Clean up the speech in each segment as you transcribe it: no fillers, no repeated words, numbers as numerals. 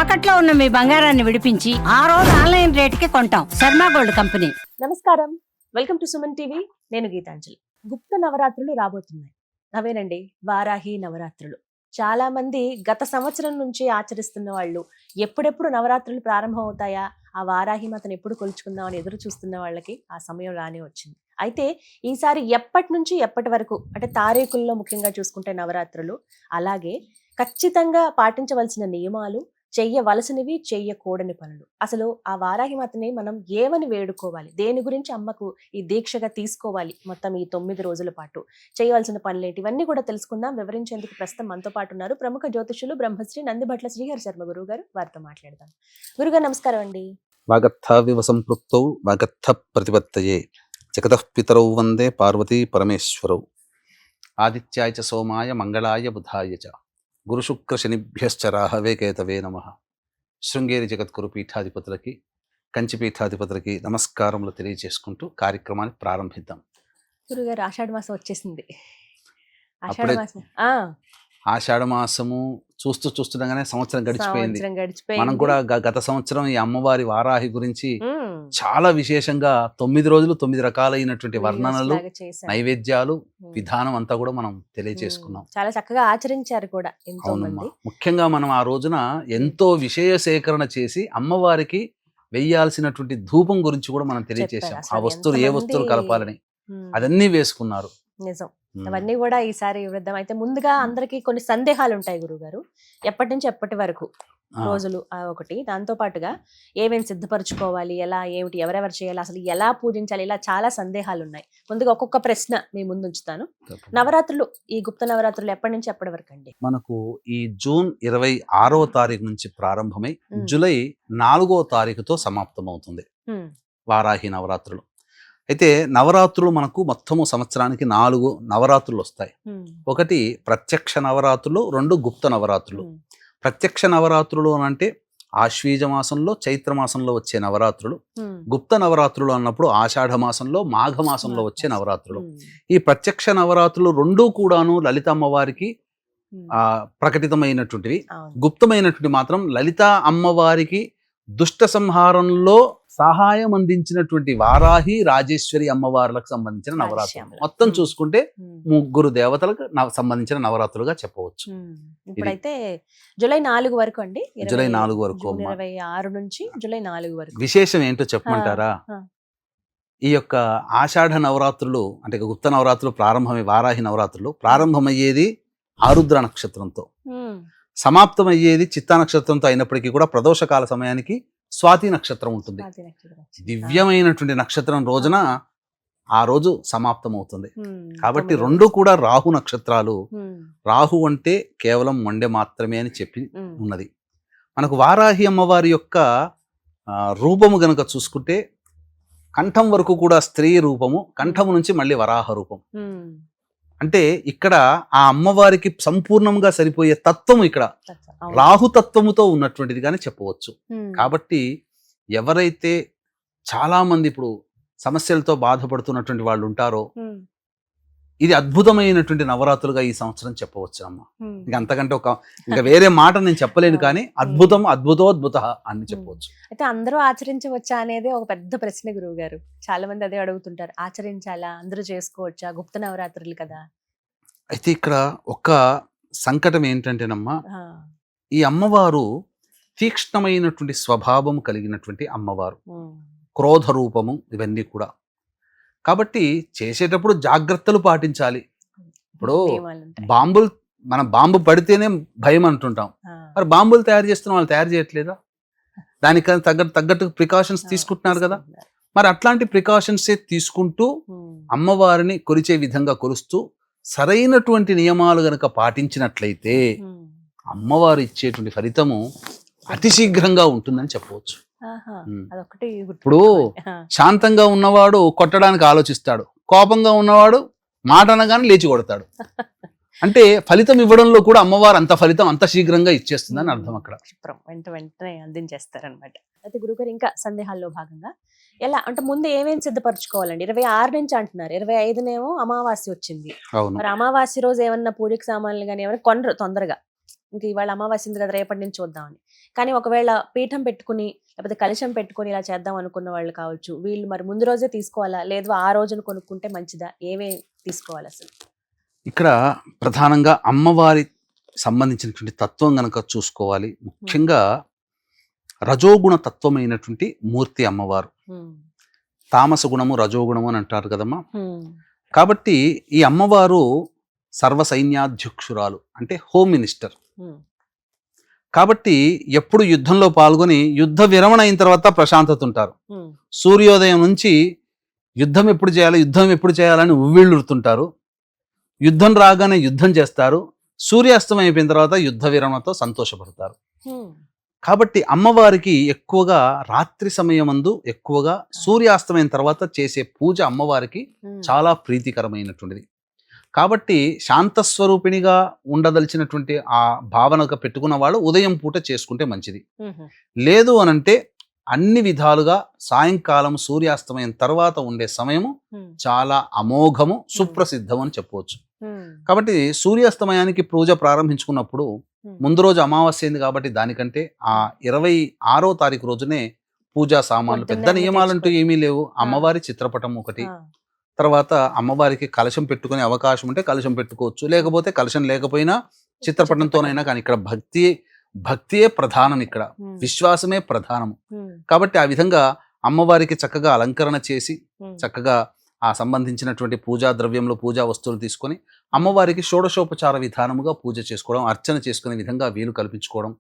తాకట్లో ఉన్న మీ బంగారాన్ని విడిపించి ఆ రోజు ఆన్లైన్ రేటుకి కొంటాం. Sharma gold company. నమస్కారం, వెల్కమ్ టు సుమన్ టీవీ. నేను గీతాంజలి. గుప్త నవరాత్రులు రాబోతున్నాయి. అవేనండి వారాహి నవరాత్రులు. చాలా మంది గత సంవత్సరం నుంచి ఆచరిస్తున్న వాళ్ళు ఎప్పుడెప్పుడు నవరాత్రులు ప్రారంభం అవుతాయా, ఆ వారాహి మాతను ఎప్పుడు కొలుచుకుందామని ఎదురు చూస్తున్న వాళ్ళకి ఆ సమయం రానే వచ్చింది. అయితే ఈసారి ఎప్పటి నుంచి ఎప్పటి వరకు అంటే తారీఖుల్లో ముఖ్యంగా చూసుకుంటే నవరాత్రులు, అలాగే ఖచ్చితంగా పాటించవలసిన నియమాలు, చెయ్యవలసినవి చెయ్యకూడని పనులు, అసలు ఆ వారాహి మాతని మనం ఏమని వేడుకోవాలి, దేని గురించి అమ్మకు ఈ దీక్షగా తీసుకోవాలి, మొత్తం ఈ 9 రోజుల పాటు చేయవలసిన పనులేంటి, ఇవన్నీ కూడా తెలుసుకుందాం. వివరించేందుకు ప్రస్తుతం మనతో పాటు ఉన్నారు ప్రముఖ జ్యోతిషులు బ్రహ్మశ్రీ నందిభట్ల శ్రీహరి శర్మ గురువు గారు. వారితో మాట్లాడదాం. గురుగారు నమస్కారం అండి. వాగర్థావివ సంపృక్తౌ వాగర్థ ప్రతిపత్తయే జగతః పితరౌ వందే పార్వతీ పరమేశ్వరౌ. ఆదిత్యాయ చ సోమాయ మంగళాయ బుధాయ చ గురుశుక్ర శనిభ్యశ్చ రాహవే కేతవే నమః. శృంగేరి జగద్గురు పీఠాధిపతులకి, కంచి పీఠాధిపతులకి నమస్కారములు తెలియజేసుకుంటూ కార్యక్రమాన్ని ప్రారంభిద్దాం. గురుగారు ఆషాఢ మాసం వచ్చేసింది. అప్పుడే ఆషాఢ మాసం ఆషాఢ మాసము చూస్తుండగానే సంవత్సరం గడిచిపోయింది. సంవత్సరం మనం గడిచిపోయింది. కూడా గత సంవత్సరం ఈ అమ్మవారి వారాహి గురించి చాలా విశేషంగా 9 రోజులు 9 రకాలైనటువంటి వర్ణనలు, లాగా చేశారు. నైవేద్యాలు, విధానం అంతా కూడా మనం తెలియజేసుకున్నాం. చాలా చక్కగా ఆచరించారు కూడా ఎంతో అవునమ్మా. మంది. ముఖ్యంగా మనం ఆ రోజున ఎంతో విషయ సేకరణ చేసి అమ్మవారికి వెయ్యాల్సినటువంటి ధూపం గురించి కూడా మనం తెలియజేసాం. చెప్పారు. ఆ అసలు వస్తువులు ఏ ఎంతమంది- వస్తువులు కలపాలని ఉమ్, అదన్నీ వేసుకున్నారు. నిజం. అవన్నీ కూడా ఈసారి వివరిద్దాం. అయితే ముందుగా అందరికి కొన్ని సందేహాలు ఉంటాయి గురుగారు, ఎప్పటి నుంచి ఎప్పటి వరకు ఆ, రోజులు ఒకటి, దాంతో పాటుగా ఏమేమి సిద్ధపరచుకోవాలి, ఎలా ఏమిటి, ఎవరెవరు చేయాలి, అసలు ఎలా పూజించాలి, ఇలా చాలా సందేహాలు ఉన్నాయి. ముందుగా ఒక్కొక్క ప్రశ్న మీ ముందు ఉంచుతాను. తప్పకుండా. నవరాత్రులు, ఈ గుప్త నవరాత్రులు ఎప్పటి నుంచి ఎప్పటి వరకు అండి? మనకు ఈ జూన్ 26వ తారీఖు నుంచి ప్రారంభమై ఉమ్. జూలై 4వ తారీఖుతో సమాప్తమవుతుంది ఉమ్, వారాహి నవరాత్రులు. అయితే నవరాత్రులు మనకు మొత్తము సంవత్సరానికి 4 నవరాత్రులు వస్తాయి. ఉమ్, ఒకటి ప్రత్యక్ష నవరాత్రులు, 2 గుప్త నవరాత్రులు. ఉమ్, ప్రత్యక్ష నవరాత్రులు అంటే ఆశ్వీజ మాసంలో, చైత్ర మాసంలో వచ్చే నవరాత్రులు. ఉమ్, గుప్త నవరాత్రులు అన్నప్పుడు ఆషాఢ మాసంలో, మాఘ మాసంలో వచ్చే నవరాత్రులు. ఉమ్, ఈ ప్రత్యక్ష నవరాత్రులు 2 కూడాను లలిత అమ్మవారికి ఉమ్, ప్రకటితమైనటువంటివి. అవును. గుప్తమైనటువంటి మాత్రం లలిత అమ్మవారికి దుష్ట సంహారంలో సహాయం అందించినటువంటి వారాహి, రాజేశ్వరి అమ్మవార్లకు సంబంధించిన నవరాత్రులు. రాజశ్యామల. మొత్తం ఉమ్. చూసుకుంటే ఉమ్, 3 దేవతలకు సంబంధించిన నవరాత్రులుగా చెప్పవచ్చు. ఉమ్. ఇప్పుడైతే జూలై 4 వరకు అండి. జూలై 4 వరకు జూన్ అమ్మా. 26 నుంచి జూలై 4 వరకు. విశేషం ఏంటో చెప్పమంటారా? ఆ. ఈ యొక్క ఆషాఢ నవరాత్రులు అంటే గుప్త నవరాత్రులు ప్రారంభమై వారాహి నవరాత్రులు ప్రారంభమయ్యేది ఆరుద్ర నక్షత్రంతో, ఉమ్, సమాప్తమయ్యేది చిత్తా నక్షత్రంతో అయినప్పటికీ కూడా ప్రదోషకాల సమయానికి స్వాతి నక్షత్రం ఉంటుంది. స్వాతి నక్షత్రం వచ్చింది. దివ్యమైనటువంటి నక్షత్రం రోజున ఆ రోజు సమాప్తమవుతుంది. ఉమ్, కాబట్టి 9 2 కూడా రాహు నక్షత్రాలు. ఉమ్, రాహు అంటే కేవలం మొండె మాత్రమే అని చెప్పి ఉమ్, ఉన్నది. మనకు వారాహి అమ్మవారి యొక్క రూపము గనుక చూసుకుంటే కంఠం వరకు కూడా స్త్రీ రూపము, కంఠము నుంచి మళ్ళీ వరాహ రూపం. ఉమ్, అంటే ఇక్కడ ఆ అమ్మవారికి సంపూర్ణంగా సరిపోయే తత్వము ఇక్కడ అవును. రాహుతత్వముతో ఉన్నటువంటిది కానీ చెప్పవచ్చు. ఉమ్, కాబట్టి ఎవరైతే చాలా మంది ఇప్పుడు సమస్యలతో బాధపడుతున్నటువంటి వాళ్ళు ఉంటారో ఉమ్, ఇది అద్భుతమైనటువంటి నవరాత్రులుగా ఈ సంవత్సరం చెప్పవచ్చు అమ్మ. ఉమ్. ఇంకా అంతకంటే ఇంకా వేరే మాట నేను చెప్పలేను, కానీ అద్భుతం, అద్భుతోద్భుత అని చెప్పవచ్చు. అయితే అందరూ ఆచరించవచ్చా అనేది ఒక పెద్ద ప్రశ్న గురువు గారు. చాలా మంది అదే అడుగుతుంటారు, ఆచరించాలా, అందరూ చేసుకోవచ్చా, గుప్త నవరాత్రులు కదా. అయితే ఇక్కడ ఒక సంకటం ఏంటంటేనమ్మా, ఆ, ఈ అమ్మవారు తీక్ష్ణమైనటువంటి స్వభావం కలిగినటువంటి అమ్మవారు, ఉమ్, క్రోధ రూపము, ఇవన్నీ కూడా. కాబట్టి చేసేటప్పుడు జాగ్రత్తలు పాటించాలి. ఇప్పుడు నియమాలు ఉంటాయి. మనం బాంబు పడితేనే భయం అంటుంటాం, ఆ, మరి బాంబులు తయారు చేస్తున్న వాళ్ళు తయారు చేయట్లేదా? దానికి తగ్గట్టు ప్రికాషన్స్ తీసుకుంటున్నారు కదా. తీసుకుంటున్నారు. మరి అట్లాంటి ప్రికాషన్సే తీసుకుంటూ ఉమ్, అమ్మవారిని కొలిచే విధంగా కొలుస్తూ సరైనటువంటి నియమాలు గనక పాటించినట్లయితే ఉమ్, అమ్మవారు ఇచ్చేటువంటి ఫలితము అతి శీఘ్రంగా ఉంటుందని చెప్పవచ్చు. ఆహా, ఉమ్. అదొకటి ఇప్పుడు ఆ, శాంతంగా ఉన్నవాడు కొట్టడానికి ఆలోచిస్తాడు, కోపంగా ఉన్నవాడు మాట అనగానే లేచి కొడతాడు. అంటే ఫలితం ఇవ్వడంలో కూడా అమ్మవారు అంత ఫలితం అంత శీఘ్రంగా ఇచ్చేస్తుందని అర్థం అక్కడ. క్షిప్రం వెంటనే అందించేస్తారనమాట. అయితే గురుగారు ఇంకా సందేహాల్లో భాగంగా ఎలా అంటే ముందు ఏమేమి సిద్ధపరచుకోవాలండి? 26 నుంచి అంటున్నారు, 25నేమో అమావాస్య వచ్చింది. అవును. మరి అమావాస్య రోజు ఏమన్నా పూజకి సామాన్లు కానీ ఏమైనా కొనరు తొందరగా, ఇంక ఇవాళ అమావాస్య ఉంది కదా రేపటి నుంచి చూద్దామని. కానీ ఒకవేళ పీఠం పెట్టుకుని లేకపోతే కలశం పెట్టుకుని ఇలా చేద్దాం అనుకున్న వాళ్ళు కావచ్చు, వీళ్ళు మరి ముందు రోజే తీసుకోవాలా, లేదు ఆ రోజున కొనుక్కుంటే మంచిదా, ఏమే తీసుకోవాలి అసలు? ఇక్కడ ప్రధానంగా అమ్మవారి సంబంధించినటువంటి తత్వం గనక చూసుకోవాలి. ముఖ్యంగా రజోగుణ తత్వమైనటువంటి మూర్తి అమ్మవారు. తామస గుణము రజోగుణము అని అంటారు కదమ్మా. కాబట్టి ఈ అమ్మవారు సర్వ సైన్యాధ్యక్షురాలు, అంటే హోమ్ మినిస్టర్. కాబట్టి ఎప్పుడు యుద్ధంలో పాల్గొని యుద్ధ విరమణ అయిన తర్వాత ప్రశాంతత ఉంటారు. సూర్యోదయం నుంచి యుద్ధం ఎప్పుడు చేయాలని ఉవ్విళ్ళుతుంటారు. యుద్ధం రాగానే యుద్ధం చేస్తారు. సూర్యాస్తమయం అయిపోయిన తర్వాత యుద్ధ విరమణతో సంతోషపడతారు. కాబట్టి అమ్మవారికి ఎక్కువగా రాత్రి సమయమందు ఎక్కువగా సూర్యాస్తమైన తర్వాత చేసే పూజ అమ్మవారికి చాలా ప్రీతికరమైనటువంటిది. కాబట్టి శాంతస్వరూపిణిగా ఉండదలిచినటువంటి ఆ భావనగా పెట్టుకున్న వాళ్ళు ఉదయం పూట చేసుకుంటే మంచిది. లేదు అనంటే అన్ని విధాలుగా సాయంకాలం సూర్యాస్తమయం తర్వాత ఉండే సమయము చాలా అమోఘము, సుప్రసిద్ధము అని చెప్పవచ్చు. కాబట్టి సూర్యాస్తమయానికి పూజ ప్రారంభించుకున్నప్పుడు ముందు రోజు అమావాస్య అయింది కాబట్టి దానికంటే ఆ 26వ తారీఖు రోజునే పూజా సామాన్లు, పెద్ద నియమాలంటూ ఏమీ లేవు. అమ్మవారి చిత్రపటం ఒకటి, తర్వాత అమ్మవారికి కలశం పెట్టుకునే అవకాశం ఉంటే కలశం పెట్టుకోవచ్చు, లేకపోతే కలశం లేకపోయినా చిత్రపటంతోనైనా. కానీ ఇక్కడ భక్తియే ప్రధానం, ఇక్కడ విశ్వాసమే ప్రధానము. కాబట్టి ఆ విధంగా అమ్మవారికి చక్కగా అలంకరణ చేసి చక్కగా ఆ సంబంధించినటువంటి పూజా ద్రవ్యంలో పూజా వస్తువులు తీసుకొని అమ్మవారికి షోడశోపచార విధానముగా పూజ చేసుకోవడం, అర్చన చేసుకునే విధంగా వీలు కల్పించుకోవడం,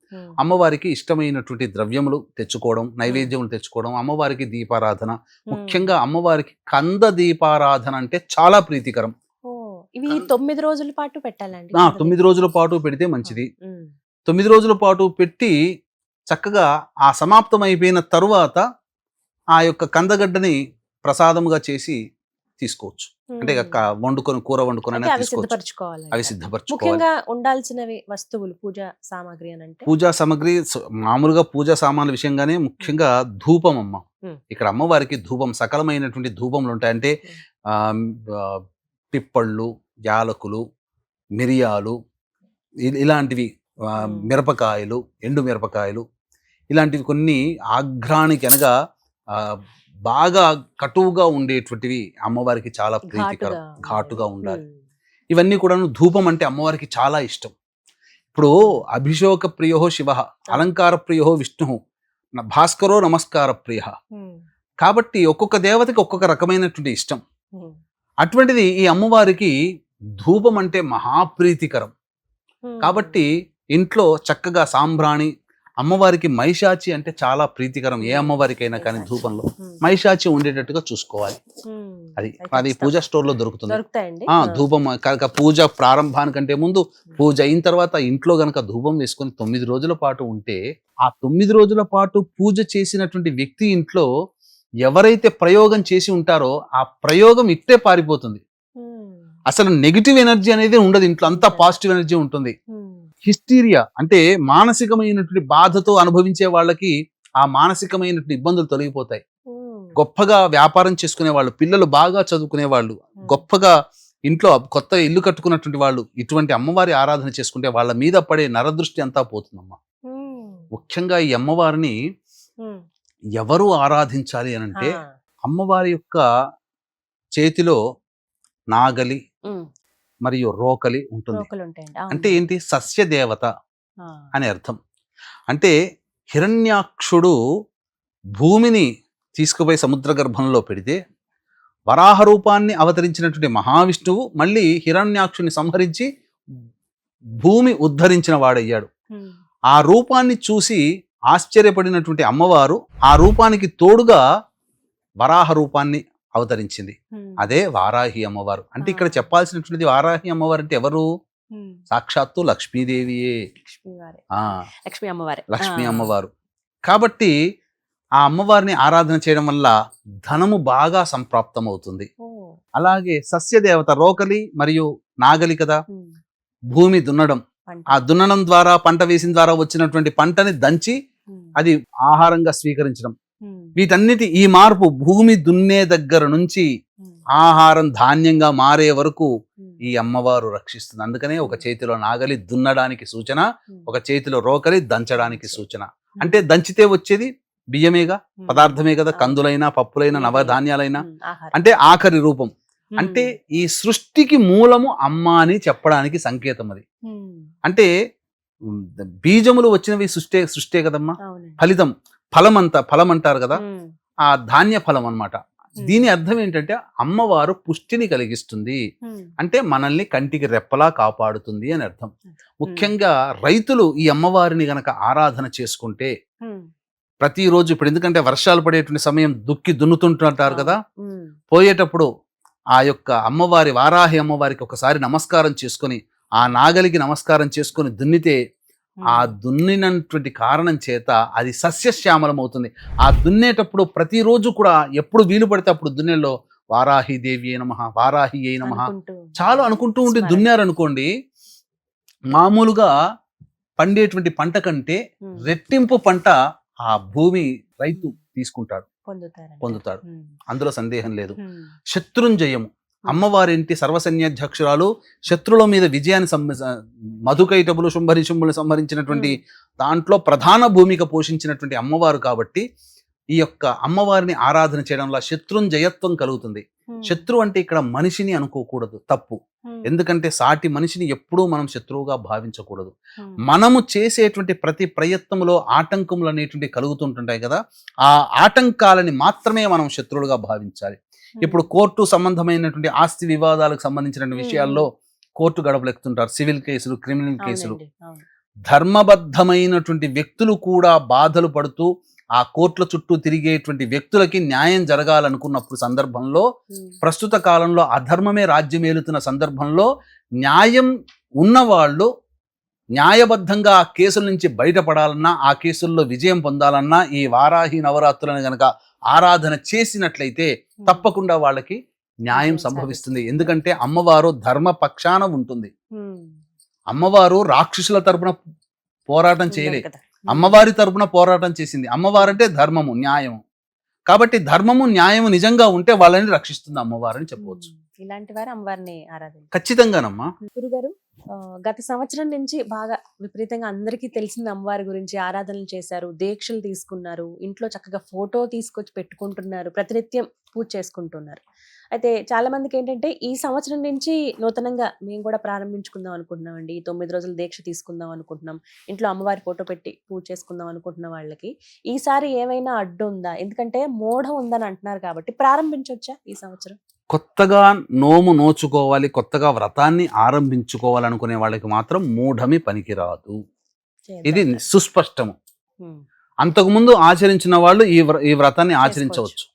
అమ్మవారికి ఇష్టమైనటువంటి ద్రవ్యములు తెచ్చుకోవడం, నైవేద్యములు తెచ్చుకోవడం, అమ్మవారికి దీపారాధన. ముఖ్యంగా అమ్మవారికి కంద దీపారాధన అంటే చాలా ప్రీతికరం. ఇవి 9 రోజుల పాటు పెట్టాలండి? 9 రోజుల పాటు పెడితే మంచిది. 9 రోజుల పాటు పెట్టి చక్కగా ఆ సమాప్తం అయిపోయిన తరువాత ఆ యొక్క కందగడ్డని ప్రసాదముగా చేసి తీసుకోవచ్చు. అంటే కూర వండుకొని అవి సిద్ధపరచుకోవాలి. ముఖ్యంగా ఉండాల్సినవి వస్తువులు, పూజా సామాగ్రి అని అంటే పూజా సామాగ్రి మామూలుగా పూజా సామాన్ల విషయంగానే ముఖ్యంగా ధూపం అమ్మ. ఇక్కడ అమ్మవారికి ధూపం, సకలమైనటువంటి ధూపములు ఉంటాయి. అంటే పిప్పళ్ళు, యాలకులు, మిరియాలు, ఇలాంటివి, మిరపకాయలు, ఎండు మిరపకాయలు, ఇలాంటివి కొన్ని ఆఘ్రానికి అనగా బాగా కటువుగా ఉండేటువంటివి అమ్మవారికి చాలా ప్రీతికరం, ఘాటుగా ఉండాలి. ఇవన్నీ కూడా ధూపం అంటే అమ్మవారికి చాలా ఇష్టం. ఇప్పుడు అభిషేక ప్రియో శివ, అలంకార ప్రియో విష్ణు, భాస్కరో నమస్కార ప్రియ. కాబట్టి ఒక్కొక్క దేవతకి ఒక్కొక్క రకమైనటువంటి ఇష్టం. అటువంటిది ఈ అమ్మవారికి ధూపం అంటే మహాప్రీతికరం. కాబట్టి ఇంట్లో చక్కగా సాంబ్రాణి, అమ్మవారికి మైషాచి అంటే చాలా ప్రీతికరం. ఏ అమ్మవారికైనా కానీ ధూపంలో మైషాచి ఉండేటట్టుగా చూసుకోవాలి. అది పూజా స్టోర్ లో దొరుకుతుంది. ధూపం పూజ ప్రారంభానికంటే ముందు, పూజ అయిన తర్వాత ఇంట్లో గనక ధూపం వేసుకొని 9 రోజుల పాటు ఉంటే, ఆ 9 రోజుల పాటు పూజ చేసినటువంటి వ్యక్తి ఇంట్లో ఎవరైతే ప్రయోగం చేసి ఉంటారో ఆ ప్రయోగం ఇట్టే పారిపోతుంది. అసలు నెగిటివ్ ఎనర్జీ అనేది ఉండదు ఇంట్లో, అంతా పాజిటివ్ ఎనర్జీ ఉంటుంది. హిస్టీరియా అంటే మానసికమైనటువంటి బాధతో అనుభవించే వాళ్ళకి ఆ మానసికమైనటువంటి ఇబ్బందులు తొలగిపోతాయి. గొప్పగా వ్యాపారం చేసుకునే వాళ్ళు, పిల్లలు బాగా చదువుకునే వాళ్ళు, గొప్పగా ఇంట్లో కొత్త ఇల్లు కట్టుకున్నటువంటి వాళ్ళు ఇటువంటి అమ్మవారి ఆరాధన చేసుకుంటే వాళ్ళ మీద పడే నరదృష్టి అంతా పోతుందమ్మా. ముఖ్యంగా ఈ అమ్మవారిని ఎవరు ఆరాధించాలి అని అంటే, అమ్మవారి యొక్క చేతిలో నాగలి మరియు రోకలి ఉంటుంది. అంటే ఏంటి? సస్య దేవత అని అర్థం. అంటే హిరణ్యాక్షుడు భూమిని తీసుకుపోయి సముద్ర గర్భంలో పెడితే వరాహ రూపాన్ని అవతరించినటువంటి మహావిష్ణువు మళ్ళీ హిరణ్యాక్షుని సంహరించి భూమి ఉద్ధరించిన వాడయ్యాడు. ఆ రూపాన్ని చూసి ఆశ్చర్యపడినటువంటి అమ్మవారు ఆ రూపానికి తోడుగా వరాహ రూపాన్ని అవతరించింది. అదే వారాహి అమ్మవారు. అంటే ఇక్కడ చెప్పాల్సినటువంటిది వారాహి అమ్మవారు అంటే ఎవరు? సాక్షాత్తు లక్ష్మీదేవియే, లక్ష్మీ అమ్మవారు. కాబట్టి ఆ అమ్మవారిని ఆరాధన చేయడం వల్ల ధనము బాగా సంప్రాప్తం అవుతుంది. అలాగే సస్యదేవత రోకలి మరియు నాగలి కదా, భూమి దున్నడం, ఆ దున్నడం ద్వారా పంట వేసిన ద్వారా వచ్చినటువంటి పంటని దంచి అది ఆహారంగా స్వీకరించడం, వీటన్నిటి ఈ మార్పు భూమి దున్నే దగ్గర నుంచి ఆహారం ధాన్యంగా మారే వరకు ఈ అమ్మవారు రక్షిస్తుంది. అందుకనే ఒక చేతిలో నాగలి దున్నడానికి సూచన, ఒక చేతిలో రోకలి దంచడానికి సూచన. అంటే దంచితే వచ్చేది బియ్యమేగా, పదార్థమే కదా, కందులైనా పప్పులైనా నవధాన్యాలైనా. అంటే ఆఖరి రూపం, అంటే ఈ సృష్టికి మూలము అమ్మ అని చెప్పడానికి సంకేతం అది. అంటే బీజములు వచ్చినవి సృష్టే కదమ్మా, ఫలం అంటారు కదా, ఆ ధాన్య ఫలం అన్నమాట. దీని అర్థం ఏంటంటే అమ్మవారు పుష్టిని కలిగిస్తుంది, అంటే మనల్ని కంటికి రెప్పలా కాపాడుతుంది అని అర్థం. ముఖ్యంగా రైతులు ఈ అమ్మవారిని గనక ఆరాధన చేసుకుంటే ప్రతిరోజు, ఇప్పుడు ఎందుకంటే వర్షాలు పడేటువంటి సమయం దున్నుతుంటారు కదా, పోయేటప్పుడు ఆ యొక్క అమ్మవారి, వారాహి అమ్మవారికి ఒకసారి నమస్కారం చేసుకొని, ఆ నాగలికి నమస్కారం చేసుకొని దున్నితే ఆ దున్నినటువంటి కారణం చేత అది సస్యశ్యామలం అవుతుంది. ఆ దున్నేటప్పుడు ప్రతిరోజు కూడా ఎప్పుడు వీలు పడితే అప్పుడు దున్నేలో వారాహి దేవి అయి నమః, వారాహి అయి నమః చాలా అనుకుంటూ ఉండి దున్నారనుకోండి, మామూలుగా పండేటువంటి పంట కంటే రెట్టింపు పంట ఆ భూమి రైతు తీసుకుంటాడు, పొందుతాడు. అందులో సందేహం లేదు. శత్రుంజయము, అమ్మవారింటి సర్వసైన్యాధ్యక్షురాలు, శత్రుల మీద విజయాన్ని మధుకైటబులు శుంభరిశుంభులు సంహరించినటువంటి దాంట్లో ప్రధాన భూమిక పోషించినటువంటి అమ్మవారు కాబట్టి ఈ యొక్క అమ్మవారిని ఆరాధన చేయడంలో శత్రుంజయత్వం కలుగుతుంది. శత్రు అంటే ఇక్కడ మనిషిని అనుకోకూడదు, తప్పు. ఎందుకంటే సాటి మనిషిని ఎప్పుడూ మనం శత్రువుగా భావించకూడదు. మనము చేసేటువంటి ప్రతి ప్రయత్నంలో ఆటంకములు అనేటువంటి కలుగుతుంటుంటాయి కదా, ఆ ఆటంకాలని మాత్రమే మనం శత్రువులుగా భావించాలి. ఇప్పుడు కోర్టు సంబంధమైనటువంటి ఆస్తి వివాదాలకు సంబంధించిన విషయాల్లో కోర్టు గడపలెక్కుతుంటారు, సివిల్ కేసులు, క్రిమినల్ కేసులు. ధర్మబద్ధమైనటువంటి వ్యక్తులు కూడా బాధలు పడుతూ ఆ కోర్టుల చుట్టూ తిరిగేటువంటి వ్యక్తులకి న్యాయం జరగాలనుకున్నప్పుడు సందర్భంలో, ప్రస్తుత కాలంలో అధర్మమే రాజ్యమేలుతున్న సందర్భంలో న్యాయం ఉన్నవాళ్ళు న్యాయబద్ధంగా ఆ కేసుల నుంచి బయటపడాలన్నా, ఆ కేసుల్లో విజయం పొందాలన్నా ఈ వారాహి నవరాత్రులను గనక ఆరాధన చేసినట్లయితే తప్పకుండా వాళ్ళకి న్యాయం సంభవిస్తుంది. ఎందుకంటే అమ్మవారు ధర్మ పక్షాన ఉంటుంది. అమ్మవారు రాక్షసుల తరపున పోరాటం చేయలే, అమ్మవారి తరపున పోరాటం చేసింది. అమ్మవారు అంటే ధర్మము, న్యాయము. కాబట్టి ధర్మము, న్యాయము నిజంగా ఉంటే వాళ్ళని రక్షిస్తుంది అమ్మవారు అని చెప్పవచ్చు. ఇలాంటి వారు అమ్మవారిని ఆరాధన ఖచ్చితంగానమ్మా. గురుగారు, గత సంవత్సరం నుంచి బాగా విపరీతంగా అందరికీ తెలిసింది అమ్మవారి గురించి, ఆరాధనలు చేశారు, దీక్షలు తీసుకున్నారు, ఇంట్లో చక్కగా ఫోటో తీసుకొచ్చి పెట్టుకుంటున్నారు, ప్రతినిత్యం పూజ చేసుకుంటున్నారు. అయితే చాలా మందికి ఏంటంటే ఈ సంవత్సరం నుంచి నూతనంగా మేము కూడా ప్రారంభించుకుందాం అనుకుంటున్నామండి, ఈ 9 రోజులు దీక్ష తీసుకుందాం అనుకుంటున్నాం, ఇంట్లో అమ్మవారి ఫోటో పెట్టి పూజ చేసుకుందాం అనుకుంటున్న వాళ్ళకి ఈసారి ఏమైనా అడ్డు ఉందా? ఎందుకంటే మూఢం ఉందని అంటున్నారు కాబట్టి ప్రారంభించవచ్చా ఈ సంవత్సరం? కొత్తగా నోము నోచుకోవాలి, కొత్తగా వ్రతాన్ని ఆరంభించుకోవాలనుకునే వాళ్ళకి మాత్రం మూఢమి పనికిరాదు. ఇది సుస్పష్టము. అంతకుముందు ఆచరించిన వాళ్ళు ఈ వ్రతాన్ని ఆచరించవచ్చు,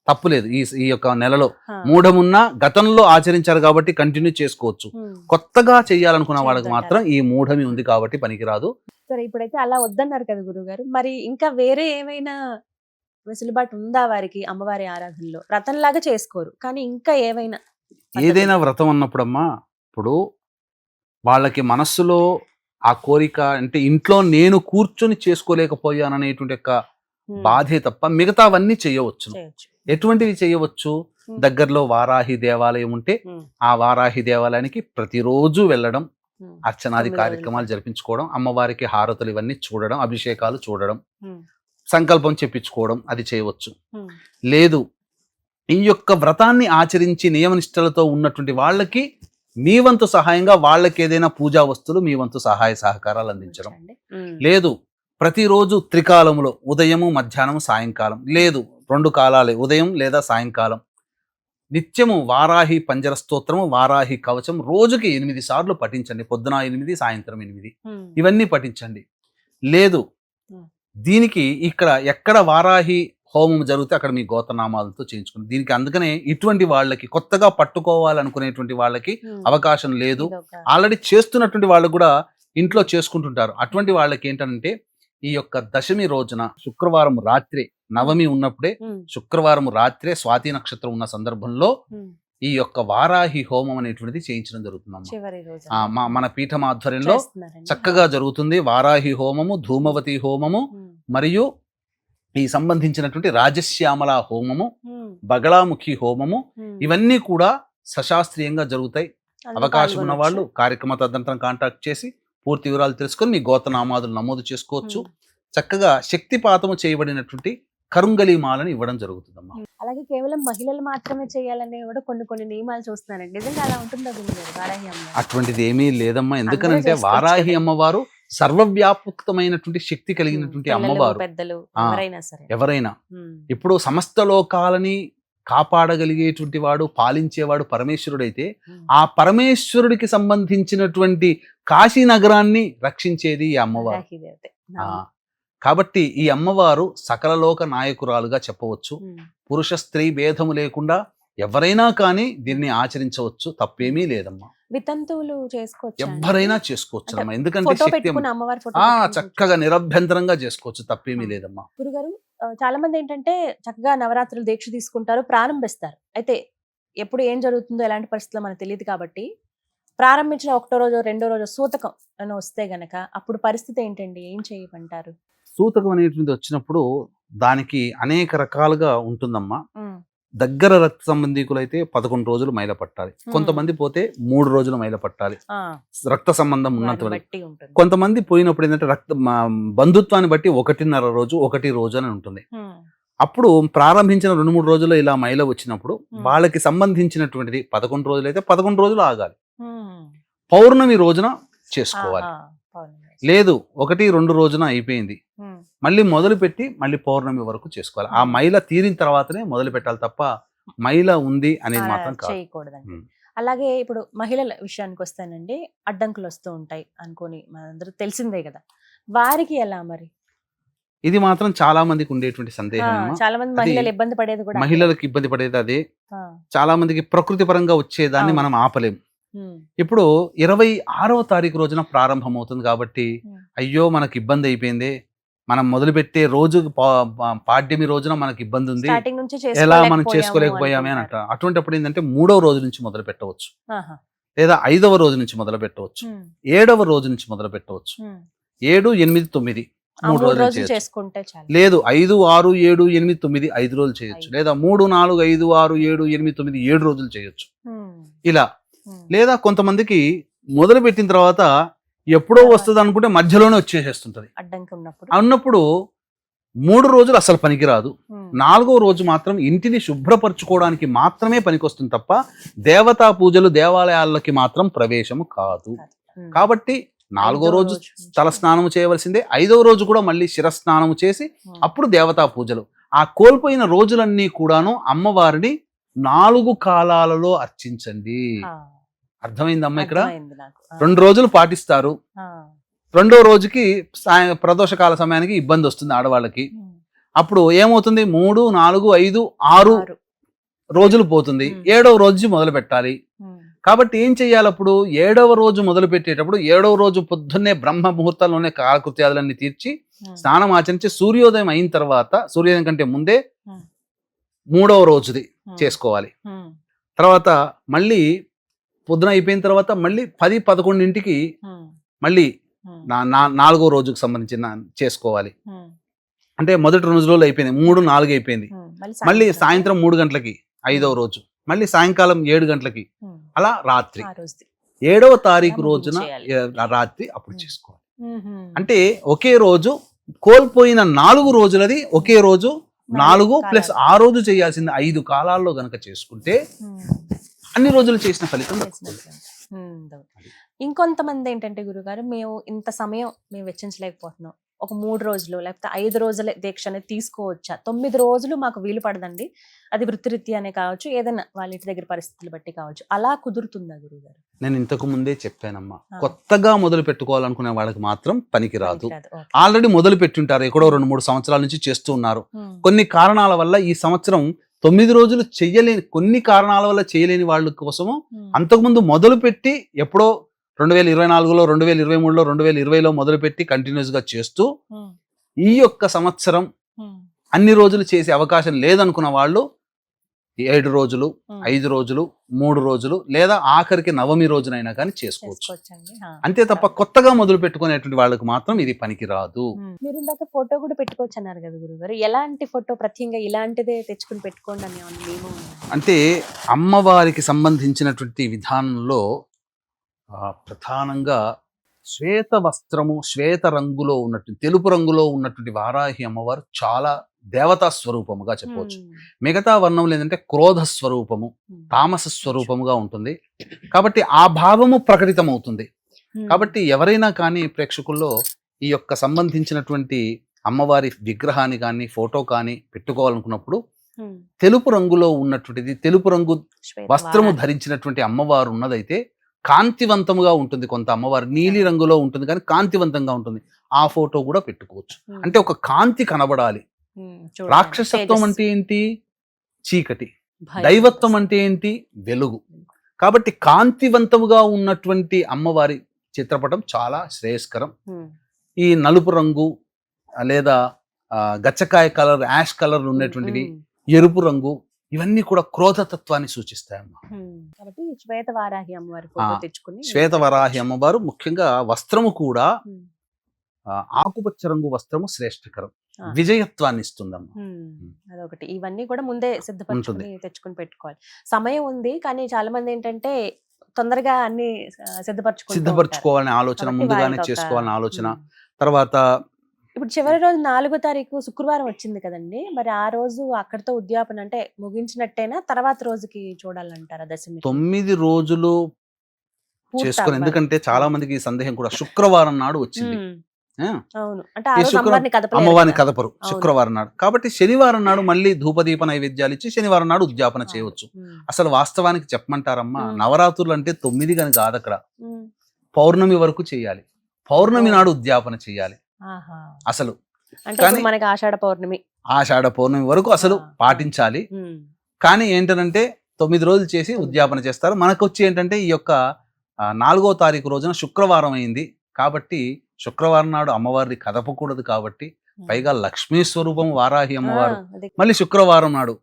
తప్పులేదు. ఈ యొక్క నెలలో మూఢమున్నా గతంలో ఆచరించారు కాబట్టి కంటిన్యూ చేసుకోవచ్చు. కొత్తగా చేయాలనుకున్న వాళ్ళకి మాత్రం ఈ మూఢమి ఉంది కాబట్టి పనికిరాదు. సరే, ఇప్పుడైతే అలా వద్దన్నారు కదా గురుగారు, మరి ఇంకా వేరే ఏమైనా వెసులుబాటు ఉందా వారికి? అమ్మవారి ఆరాధనలో వ్రతంలాగా చేసుకోరు కానీ ఇంకా ఏదైనా వ్రతం అన్నప్పుడమ్మా, ఇప్పుడు వాళ్ళకి మనస్సులో ఆ కోరిక అంటే ఇంట్లో నేను కూర్చొని చేసుకోలేకపోయాననేటువంటి యొక్క బాధే తప్ప మిగతావన్నీ చేయవచ్చు. ఎటువంటివి చేయవచ్చు? దగ్గరలో వారాహి దేవాలయం ఉంటే ఆ వారాహి దేవాలయానికి ప్రతిరోజు వెళ్ళడం, అర్చనాది కార్యక్రమాలు జరిపించుకోవడం, అమ్మవారికి హారతులు ఇవన్నీ చూడడం, అభిషేకాలు చూడడం, సంకల్పం చెప్పించుకోవడం, అది చేయవచ్చు. లేదు, ఈ యొక్క వ్రతాన్ని ఆచరించి నియమనిష్టలతో ఉన్నటువంటి వాళ్ళకి మీ వంతు సహాయంగా వాళ్ళకి ఏదైనా పూజా వస్తువులు మీ వంతు సహాయ సహకారాలు అందించడం. లేదు, ప్రతిరోజు త్రికాలములో ఉదయము, మధ్యాహ్నం, సాయంకాలం, లేదు 2 కాలాలే, ఉదయం లేదా సాయంకాలం నిత్యము వారాహి పంజర స్తోత్రము, వారాహి కవచం రోజుకి 8 సార్లు పఠించండి. పొద్దున 8, సాయంత్రం 8, ఇవన్నీ పఠించండి. లేదు, దీనికి ఎక్కడ వారాహి హోమం జరిగితే అక్కడ మీ గోత్రనామాలతో చేయించుకోండి. దీనికి అందుకనే ఇటువంటి వాళ్ళకి, కొత్తగా పట్టుకోవాలనుకునేటువంటి వాళ్ళకి అవకాశం లేదు. ఆల్రెడీ చేస్తున్నటువంటి వాళ్ళు కూడా ఇంట్లో చేసుకుంటుంటారు. అటువంటి వాళ్ళకి ఏంటంటే ఈ యొక్క దశమి రోజున శుక్రవారం రాత్రి, నవమి ఉన్నప్పుడే శుక్రవారం రాత్రే స్వాతి నక్షత్రం ఉన్న సందర్భంలో ఈ యొక్క వారాహి హోమం అనేటువంటిది చేయించడం జరుగుతుంది. మన పీఠం ఆధ్వర్యంలో చక్కగా జరుగుతుంది. వారాహి హోమము, ధూమవతి హోమము మరియు ఈ సంబంధించినటువంటి రాజశ్యామల హోమము, బగళాముఖి హోమము ఇవన్నీ కూడా సశాస్త్రీయంగా జరుగుతాయి. అవకాశం ఉన్న వాళ్ళు కార్యక్రమ తదనంతరం కాంటాక్ట్ చేసి పూర్తి వివరాలు తెలుసుకొని మీ గోత్రనామాదులు నమోదు చేసుకోవచ్చు. చక్కగా శక్తిపాతము చేయబడినటువంటి కరుంగలి మాలని ఇవ్వడం జరుగుతుందమ్మా. అలాగే కేవలం మహిళలు మాత్రమే చేయాలనే కూడా కొన్ని నియమాలు చూస్తున్నారండి. నిజంగా అలా ఉంటుందా గురుగారు వారాహి అమ్మ? అటువంటిది ఏమీ లేదమ్మా. ఎందుకనంటే వారాహి అమ్మవారు సర్వవ్యాపకమైనటువంటి శక్తి కలిగినటువంటి అమ్మవారు. పెద్దలు ఎవరైనా ఇప్పుడు సమస్త లోకాలని కాపాడగలిగేటువంటి వాడు, పాలించేవాడు పరమేశ్వరుడైతే ఆ పరమేశ్వరుడికి సంబంధించినటువంటి కాశీ నగరాన్ని రక్షించేది ఈ అమ్మవారు. కాబట్టి ఈ అమ్మవారు సకల లోక నాయకురాలుగా చెప్పవచ్చు. పురుష స్త్రీ భేదము లేకుండా ఎవరైనా కానీ దీన్ని ఆచరించవచ్చు, తప్పేమీ లేదమ్మా. వితంతువులు చేసుకోవచ్చు, ఎవరైనా చేసుకోవచ్చు అమ్మా. ఎందుకంటే శక్తి చక్కగా నిరభ్యంతరంగా చేసుకోవచ్చు, తప్పేమీ లేదమ్మా. గురుగారు చాలా మంది ఏంటంటే చక్కగా నవరాత్రులు దీక్ష తీసుకుంటారు, ప్రారంభిస్తారు. అయితే ఎప్పుడు ఏం జరుగుతుందో ఎలాంటి పరిస్థితుల్లో మనకు తెలియదు కాబట్టి ప్రారంభించిన ఒకటో రోజు రెండో రోజు సూతకం అని వస్తే గనక అప్పుడు పరిస్థితి ఏంటండి, ఏం చేయమంటారు? సూతకం అనేటువంటిది వచ్చినప్పుడు దానికి అనేక రకాలుగా ఉంటుందమ్మా. దగ్గర రక్త సంబంధీకులు అయితే 11 రోజులు మైల పట్టాలి, కొంతమంది పోతే 3 రోజులు మైల పట్టాలి రక్త సంబంధం ఉన్నంత వరకు. కొంతమంది పోయినప్పుడు ఏంటంటే బంధుత్వాన్ని బట్టి 1.5 రోజు 1 రోజు అని ఉంటుంది. అప్పుడు ప్రారంభించిన 2-3 రోజుల్లో ఇలా మైల వచ్చినప్పుడు వాళ్ళకి సంబంధించినటువంటిది 11 రోజులు అయితే 11 రోజులు ఆగాలి. పౌర్ణమి రోజున చేసుకోవాలి. లేదు 1-2 రోజున అయిపోయింది, మళ్ళీ మొదలు పెట్టి మళ్ళీ పౌర్ణమి వరకు చేసుకోవాలి. ఆ మైల తీరిన తర్వాతనే మొదలు పెట్టాలి తప్ప మైల ఉంది అనేది మాత్రం చేయకూడదండి. అలాగే ఇప్పుడు మహిళల విషయానికి వస్తానండి, అడ్డంకులు వస్తూ ఉంటాయి అనుకోని మనందరూ తెలిసిందే కదా, వారికి ఎలా మరి? ఇది మాత్రం చాలా మందికి ఉండేటువంటి సందేహం. చాలా మంది మహిళలు ఇబ్బంది పడేది కూడా, మహిళలకు ఇబ్బంది పడేది అదే. చాలా మందికి ప్రకృతి పరంగా వచ్చేదాన్ని మనం ఆపలేము. ఇప్పుడు 26వ తారీఖు రోజున ప్రారంభమవుతుంది కాబట్టి అయ్యో మనకి ఇబ్బంది అయిపోయింది, మనం మొదలుపెట్టే రోజు పాడ్యమి రోజున మనకి ఇబ్బంది ఉంది, ఎలా మనం చేసుకోలేకపోయామే అని అంటారు. అటువంటిప్పుడు ఏంటంటే 3వ రోజు నుంచి మొదలు పెట్టవచ్చు, లేదా 5వ రోజు నుంచి మొదలు పెట్టవచ్చు, 7వ రోజు నుంచి మొదలు పెట్టవచ్చు. 7, 8, 9 3 రోజులు చేసుకుంటే లేదు, 5, 6, 7, 8, 9 5 రోజులు చేయొచ్చు, లేదా 3, 4, 5, 6, 7, 8, 9 7 రోజులు చేయొచ్చు. ఇలా లేదా కొంతమందికి మొదలు పెట్టిన తర్వాత ఎప్పుడో వస్తుంది అనుకుంటే మధ్యలోనే వచ్చేసేస్తుంటది. అన్నప్పుడు 3 రోజులు అసలు పనికిరాదు. 4వ రోజు మాత్రం ఇంటిని శుభ్రపరచుకోవడానికి మాత్రమే పనికొస్తుంది తప్ప దేవతా పూజలు దేవాలయాలకి మాత్రం ప్రవేశము కాదు. కాబట్టి 4వ రోజు తల స్నానము చేయవలసిందే, 5వ రోజు కూడా మళ్ళీ శిరస్నానము చేసి అప్పుడు దేవతా పూజలు. ఆ కోల్పోయిన రోజులన్నీ కూడాను అమ్మవారిని 4 కాలాలలో అర్చించండి. అర్థమైందమ్మా? ఇక్కడ 2 రోజులు పాటిస్తారు, 2వ రోజుకి ప్రదోషకాల సమయానికి ఇబ్బంది వస్తుంది ఆడవాళ్ళకి. అప్పుడు ఏమవుతుంది, 3, 4, 5, 6 రోజులు పోతుంది, 7వ రోజు మొదలు పెట్టాలి. కాబట్టి ఏం చెయ్యాలి, అప్పుడు 7వ రోజు మొదలు పెట్టేటప్పుడు 7వ రోజు పొద్దున్నే బ్రహ్మ ముహూర్తాల్లోనే కాలకృత్యాలన్నీ తీర్చి స్నానం ఆచరించి సూర్యోదయం అయిన తర్వాత, సూర్యోదయం కంటే ముందే 3వ రోజుది చేసుకోవాలి. తర్వాత మళ్ళీ పొద్దున అయిపోయిన తర్వాత మళ్ళీ 10-11ంటికి మళ్ళీ 4వ రోజుకు సంబంధించిన చేసుకోవాలి. అంటే మొదటి 2 రోజులు అయిపోయింది, 3, 4 అయిపోయింది, మళ్ళీ సాయంత్రం 3 గంటలకి 5వ రోజు, మళ్ళీ సాయంకాలం 7 గంటలకి, అలా రాత్రి 7వ తారీఖు రోజున రాత్రి అప్పుడు చేసుకోవాలి. అంటే ఒకే రోజు కోల్పోయిన 4 రోజులది ఒకే రోజు 4 ప్లస్ ఆ రోజు చేయాల్సింది 5 కాలాల్లో గనక చేసుకుంటే అన్ని రోజులు చేసిన ఫలితం. ఇంకొంతమంది ఏంటంటే గురుగారు, మేము ఇంత సమయం మేము వెచ్చించలేకపోతున్నాం, ఒక 3 రోజులు లేకపోతే 5 రోజుల దీక్ష అనేది తీసుకోవచ్చా? 9 రోజులు మాకు వీలు పడదండి, అది వృత్తిరీత్యానే కావచ్చు, ఏదైనా వాళ్ళ ఇంటి దగ్గర పరిస్థితులు బట్టి కావచ్చు, అలా కుదురుతుందా గురుగారు? నేను ఇంతకు ముందే చెప్పానమ్మా, కొత్తగా మొదలు పెట్టుకోవాలనుకునే వాళ్ళకి మాత్రం పనికిరాదు. ఆల్రెడీ మొదలు పెట్టుంటారు, ఎక్కడో 2-3 సంవత్సరాల నుంచి చేస్తూ ఉన్నారు. కొన్ని కారణాల వల్ల ఈ సంవత్సరం 9 రోజులు చెయ్యలేని, కొన్ని కారణాల వల్ల చేయలేని వాళ్ళ కోసము అంతకుముందు మొదలు పెట్టి ఎప్పుడో 2024లో 2023లో 2020లో మొదలుపెట్టి కంటిన్యూస్ గా చేస్తూ ఈ యొక్క సంవత్సరం అన్ని రోజులు చేసే అవకాశం లేదనుకున్న వాళ్ళు 7 రోజులు, 5 రోజులు, 3 రోజులు, లేదా ఆఖరికి నవమి రోజునైనా కానీ చేసుకోవచ్చు. చేసుకోవచ్చండి. అంతే తప్ప కొత్తగా మొదలు పెట్టుకునేటువంటి వాళ్ళకి మాత్రం ఇది పనికిరాదు. మీరు ఇందాక ఫోటో కూడా పెట్టుకోవచ్చు అన్నారు కదా గురుగారు. ఎలాంటి ఫోటో ప్రత్యేకంగా ఇలాంటిదే తెచ్చుకుని పెట్టుకోండి అని ఏమన్నా నియమం ఉందా? అంటే అమ్మవారికి సంబంధించినటువంటి విధానంలో ప్రధానంగా శ్వేత వస్త్రము, శ్వేత రంగులో ఉన్నటువంటి, తెలుపు రంగులో ఉన్నటువంటి వారాహి అమ్మవారు చాలా దేవతా స్వరూపముగా చెప్పవచ్చు. మిగతా వర్ణం లేదంటే క్రోధ స్వరూపము, తామస స్వరూపముగా ఉంటుంది. కాబట్టి ఆ భావము ప్రకటితమవుతుంది. కాబట్టి ఎవరైనా కానీ ప్రేక్షకుల్లో ఈ యొక్క సంబంధించినటువంటి అమ్మవారి విగ్రహాన్ని కానీ ఫోటో కానీ పెట్టుకోవాలనుకున్నప్పుడు తెలుపు రంగులో ఉన్నటువంటిది, తెలుపు రంగు వస్త్రము ధరించినటువంటి అమ్మవారు ఉన్నదైతే కాంతివంతముగా ఉంటుంది. కొంత అమ్మవారు నీలి రంగులో ఉంటుంది కానీ కాంతివంతంగా ఉంటుంది. ఆ ఫోటో కూడా పెట్టుకోవచ్చు. అంటే ఒక కాంతి కనబడాలి. రాక్షసత్వం అంటే ఏంటి? చీకటి. దైవత్వం అంటే ఏంటి? వెలుగు. కాబట్టి కాంతివంతముగా ఉన్నటువంటి అమ్మవారి చిత్రపటం చాలా శ్రేయస్కరం. ఈ నలుపు రంగు లేదా గచ్చకాయ కలర్, యాష్ కలర్ ఉన్నటువంటివి, ఎరుపు రంగు, ఇవన్నీ కూడా క్రోధతత్వాన్ని సూచిస్తాయమ్మా. కాబట్టి శ్వేతవారాహి అమ్మవారి ఫోటో తెచ్చుకుని, శ్వేతవరాహి అమ్మవారు ముఖ్యంగా వస్త్రము కూడా ఆకుపచ్చ రంగు వస్త్రము శ్రేష్టకరం, విజయత్వాన్ని ఇస్తుందమ్మా. అదొకటి. ఇవన్నీ కూడా ముందే సిద్ధపరచుకుని తెచ్చుకుని పెట్టుకోవాలి. సమయం ఉంది కానీ చాలా మంది ఏంటంటే తొందరగా అన్ని సిద్ధపరచుకోవాలనే ఆలోచన, ముందుగానే చేసుకోవాలనే ఆలోచన. తర్వాత ఇప్పుడు చివరి రోజు 4వ తారీఖు శుక్రవారం వచ్చింది కదండి, మరి ఆ రోజు అక్కడితో ఉద్యాపన అంటే ముగించినట్టేనా? తర్వాత రోజుకి చూడాలంటారా దశమి? 9 రోజులు చేసుకుని, ఎందుకంటే చాలా మందికి ఈ సందేహం కూడా శుక్రవారం నాడు వచ్చింది. అవును, అంటే ఆ రోజు అమ్మవారిని కదపరు శుక్రవారం నాడు. కాబట్టి శనివారం నాడు మళ్ళీ ధూపదీప నైవేద్యాలు ఇచ్చి శనివారం నాడు ఉద్యాపన చేయవచ్చు. అసలు వాస్తవానికి చెప్పమంటారమ్మా, నవరాత్రులు అంటే 9 గని కాదు, అక్కడ పౌర్ణమి వరకు చేయాలి. పౌర్ణమి నాడు ఉద్యాపన చేయాలి అసలు. కానీ మనకి ఆషాఢ పౌర్ణమి వరకు అసలు పాటించాలి. కానీ ఏంటంటే 9 రోజులు చేసి ఉద్యాపన చేస్తారు. మనకు వచ్చి ఏంటంటే ఈ యొక్క 4వ తారీఖు రోజున శుక్రవారం అయింది కాబట్టి శుక్రవారం నాడు అమ్మవారిని కదపకూడదు. కాబట్టి పైగా లక్ష్మీ స్వరూపం వారాహి అమ్మవారు మళ్ళీ శుక్రవారం నాడు.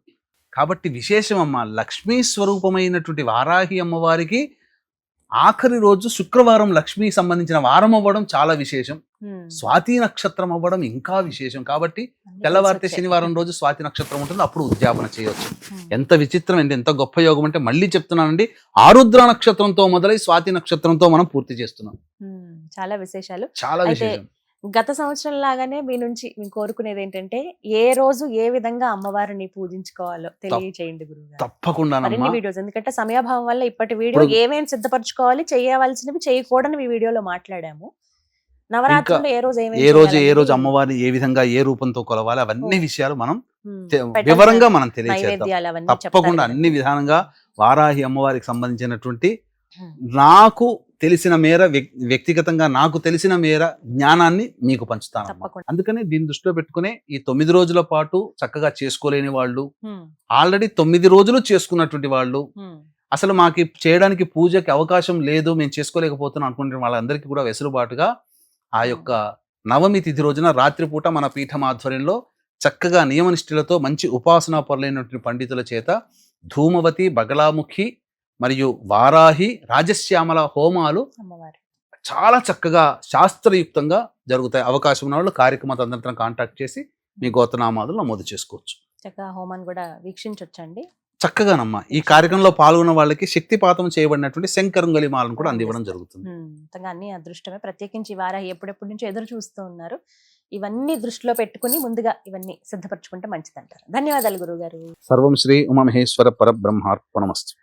కాబట్టి విశేషం అమ్మ, లక్ష్మీ స్వరూపమైనటువంటి వారాహి అమ్మవారికి ఆఖరి రోజు శుక్రవారం లక్ష్మీ సంబంధించిన వారం అవ్వడం చాలా విశేషం. స్వాతి నక్షత్రం అవ్వడం ఇంకా విశేషం. కాబట్టి తెల్లవారితే శనివారం రోజు స్వాతి నక్షత్రం ఉంటుంది, అప్పుడు ఉద్యాపన చేయవచ్చు. ఎంత విచిత్రం అంటే, ఎంత గొప్ప యోగం అంటే, మళ్ళీ చెప్తున్నానండి, ఆరుద్ర నక్షత్రంతో మొదలై స్వాతి నక్షత్రంతో మనం పూర్తి చేస్తున్నాం. చాలా విశేషాలు, చాలా విశేషం. గత సంవత్సరం లాగానే మీ నుంచి మేము కోరుకునేది ఏంటంటే, ఏ రోజు ఏ విధంగా అమ్మవారిని పూజించుకోవాలో తెలియచేయండి గురుగారు. తప్పకుండా వీడియోస్, ఎందుకంటే సమయాభావం వల్ల ఇప్పటి వీడియో ఏమేమి సిద్ధపరచుకోవాలి, చేయవలసినవి చేయకూడని వీడియోలో మాట్లాడాము. నవరాత్రులు ఏ రోజు అమ్మవారిని ఏ విధంగా ఏ రూపంతో కొలవాలి, అవన్నీ విషయాలు మనం వివరంగా మనం తెలియజేద్దాం. తప్పకుండా అన్ని విధానంగా వారాహి అమ్మవారికి సంబంధించినటువంటి నాకు తెలిసిన మేర, వ్యక్తిగతంగా నాకు తెలిసిన మేర జ్ఞానాన్ని మీకు పంచుతాను. అందుకని దీన్ని దృష్టిలో పెట్టుకునే ఈ 9 రోజుల పాటు చక్కగా చేసుకోలేని వాళ్ళు, ఆల్రెడీ 9 రోజులు చేసుకున్నటువంటి వాళ్ళు, అసలు మాకు చేయడానికి పూజకి అవకాశం లేదు, మేము చేసుకోలేకపోతున్నాం అనుకుంటున్న వాళ్ళందరికీ కూడా వెసులుబాటుగా ఆ యొక్క నవమి తిథి రోజున రాత్రిపూట మన పీఠం ఆధ్వర్యంలో చక్కగా నియమనిష్ఠులతో మంచి ఉపాసనా పరులైనటువంటి పండితుల చేత ధూమవతి, బగలాముఖి మరియు వారాహి, రాజశ్యామల హోమాలు చాలా చక్కగా శాస్త్రయుక్తంగా జరుగుతాయి. అవకాశం ఉన్న వాళ్ళు కార్యక్రమ తదనంతరం కాంటాక్ట్ చేసి మీ గోత్రనామాదులు నమోదు చేసుకోవచ్చు. చక్కగా హోమాన్ని కూడా వీక్షించొచ్చండి. చక్కగానమ్మా ఈ కార్యక్రమంలో పాల్గొన్న వాళ్ళకి శక్తిపాతం చేయబడినటువంటి శంకరంగలి మాలను కూడా అందివ్వడం జరుగుతుంది. అన్ని అదృష్టమే. ప్రత్యేకించి వారాహి ఎప్పుడెప్పటి నుంచి ఎదురు చూస్తూ ఉన్నారు. ఇవన్నీ దృష్టిలో పెట్టుకుని ముందుగా ఇవన్నీ సిద్ధపరచుకుంటే మంచిదంటారు. ధన్యవాదాలు గురుగారు. సర్వం శ్రీ ఉమామహేశ్వర పరబ్రహ్మార్పణమస్తు.